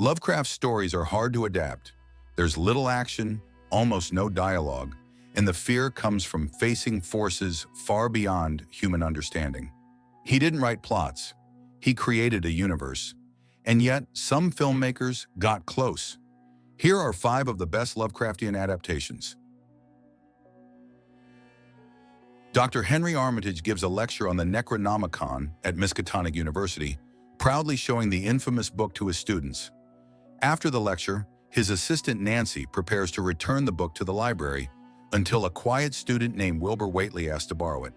Lovecraft's stories are hard to adapt. There's little action, almost no dialogue, and the fear comes from facing forces far beyond human understanding. He didn't write plots. He created a universe. And yet, some filmmakers got close. Here are 5 of the best Lovecraftian adaptations. Dr. Henry Armitage gives a lecture on the Necronomicon at Miskatonic University, proudly showing the infamous book to his students. After the lecture, his assistant Nancy prepares to return the book to the library until a quiet student named Wilbur Whately asks to borrow it.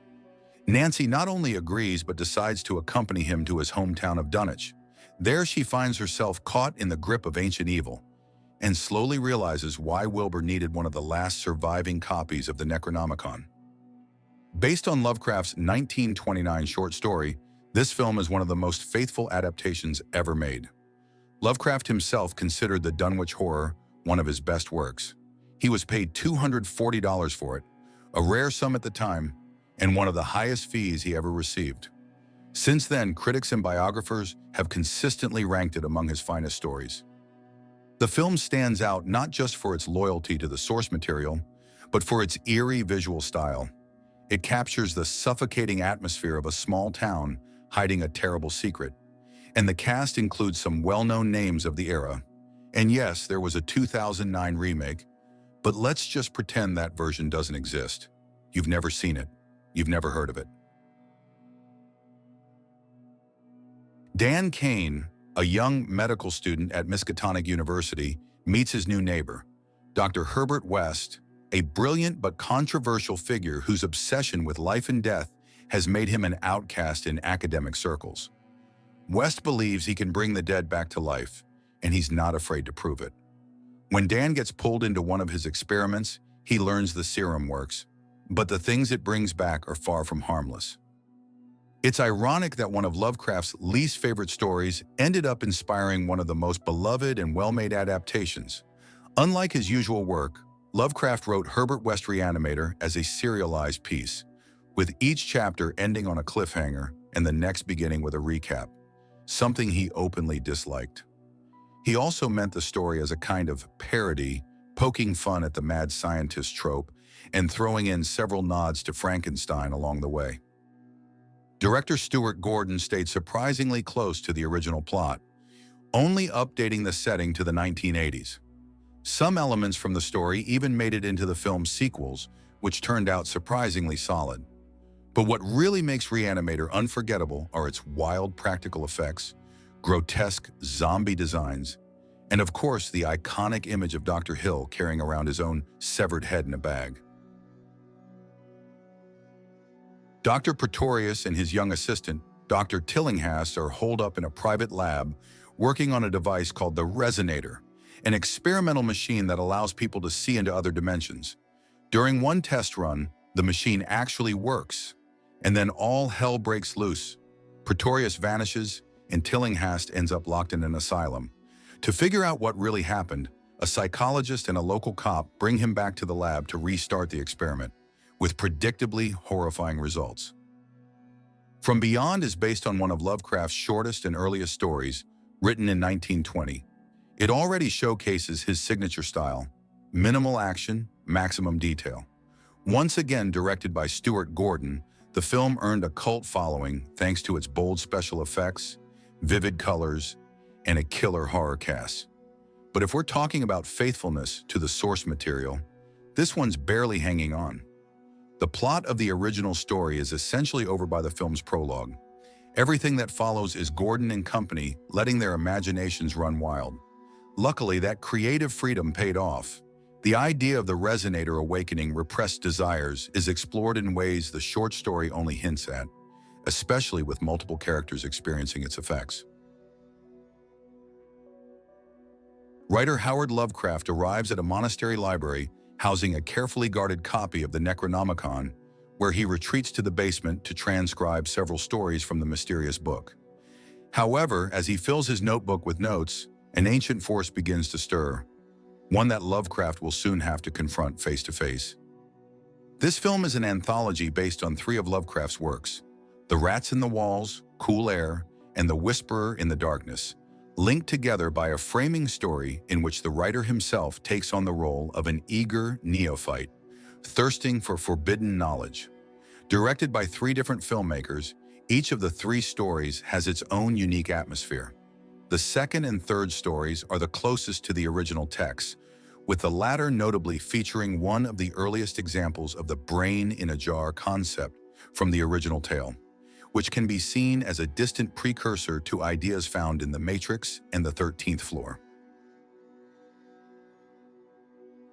Nancy not only agrees but decides to accompany him to his hometown of Dunwich. There she finds herself caught in the grip of ancient evil and slowly realizes why Wilbur needed one of the last surviving copies of the Necronomicon. Based on Lovecraft's 1929 short story, this film is one of the most faithful adaptations ever made. Lovecraft himself considered the Dunwich Horror one of his best works. He was paid $240 for it, a rare sum at the time, and one of the highest fees he ever received. Since then, critics and biographers have consistently ranked it among his finest stories. The film stands out not just for its loyalty to the source material, but for its eerie visual style. It captures the suffocating atmosphere of a small town hiding a terrible secret. And the cast includes some well-known names of the era. And yes, there was a 2009 remake, but let's just pretend that version doesn't exist. You've never seen it. You've never heard of it. Dan Kane, a young medical student at Miskatonic University, meets his new neighbor, Dr. Herbert West, a brilliant but controversial figure whose obsession with life and death has made him an outcast in academic circles. West believes he can bring the dead back to life, and he's not afraid to prove it. When Dan gets pulled into one of his experiments, he learns the serum works, but the things it brings back are far from harmless. It's ironic that one of Lovecraft's least favorite stories ended up inspiring one of the most beloved and well-made adaptations. Unlike his usual work, Lovecraft wrote Herbert West Re-Animator as a serialized piece, with each chapter ending on a cliffhanger and the next beginning with a recap, something he openly disliked. He also meant the story as a kind of parody, poking fun at the mad scientist trope and throwing in several nods to Frankenstein along the way. Director Stuart Gordon stayed surprisingly close to the original plot, only updating the setting to the 1980s. Some elements from the story even made it into the film's sequels, which turned out surprisingly solid. But what really makes Re-Animator unforgettable are its wild practical effects, grotesque zombie designs, and of course the iconic image of Dr. Hill carrying around his own severed head in a bag. Dr. Pretorius and his young assistant, Dr. Tillinghast, are holed up in a private lab working on a device called the Re-Animator, an experimental machine that allows people to see into other dimensions. During one test run, the machine actually works, and then all hell breaks loose. Pretorius vanishes, and Tillinghast ends up locked in an asylum. To figure out what really happened, a psychologist and a local cop bring him back to the lab to restart the experiment, with predictably horrifying results. From Beyond is based on one of Lovecraft's shortest and earliest stories, written in 1920. It already showcases his signature style: minimal action, maximum detail. Once again directed by Stuart Gordon, the film earned a cult following thanks to its bold special effects, vivid colors, and a killer horror cast. But if we're talking about faithfulness to the source material, this one's barely hanging on. The plot of the original story is essentially over by the film's prologue. Everything that follows is Gordon and company letting their imaginations run wild. Luckily, that creative freedom paid off. The idea of the Re-Animator awakening repressed desires is explored in ways the short story only hints at, especially with multiple characters experiencing its effects. Writer Howard Lovecraft arrives at a monastery library housing a carefully guarded copy of the Necronomicon, where he retreats to the basement to transcribe several stories from the mysterious book. However, as he fills his notebook with notes, an ancient force begins to stir, one that Lovecraft will soon have to confront face to face. This film is an anthology based on 3 of Lovecraft's works: The Rats in the Walls, Cool Air, and The Whisperer in the Darkness. linked together by a framing story in which the writer himself takes on the role of an eager neophyte, thirsting for forbidden knowledge. Directed by 3 different filmmakers, each of the 3 stories has its own unique atmosphere. The second and third stories are the closest to the original text, with the latter notably featuring one of the earliest examples of the brain-in-a-jar concept from the original tale, which can be seen as a distant precursor to ideas found in The Matrix and The 13th Floor.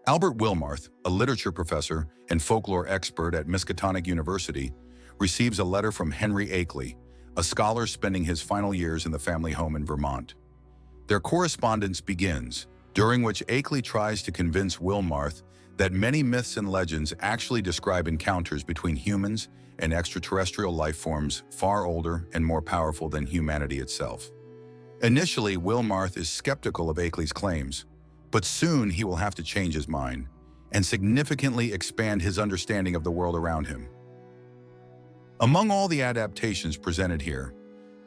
Albert Wilmarth, a literature professor and folklore expert at Miskatonic University, receives a letter from Henry Akeley, a scholar spending his final years in the family home in Vermont. Their correspondence begins, during which Akeley tries to convince Wilmarth that many myths and legends actually describe encounters between humans and extraterrestrial life forms far older and more powerful than humanity itself. Initially, Wilmarth is skeptical of Akeley's claims, but soon he will have to change his mind and significantly expand his understanding of the world around him. Among all the adaptations presented here,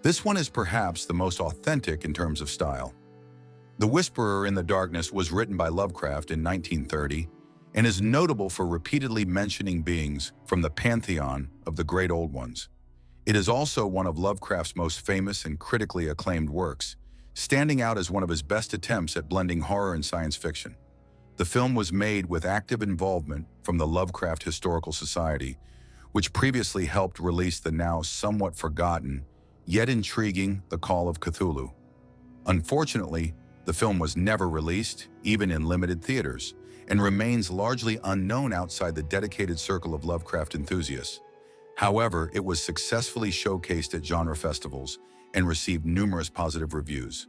this one is perhaps the most authentic in terms of style. The Whisperer in the Darkness was written by Lovecraft in 1930 and is notable for repeatedly mentioning beings from the pantheon of the Great Old Ones. It is also one of Lovecraft's most famous and critically acclaimed works, standing out as one of his best attempts at blending horror and science fiction. The film was made with active involvement from the Lovecraft Historical Society, which previously helped release the now somewhat forgotten, yet intriguing The Call of Cthulhu. Unfortunately, the film was never released, even in limited theaters, and remains largely unknown outside the dedicated circle of Lovecraft enthusiasts. However, it was successfully showcased at genre festivals and received numerous positive reviews.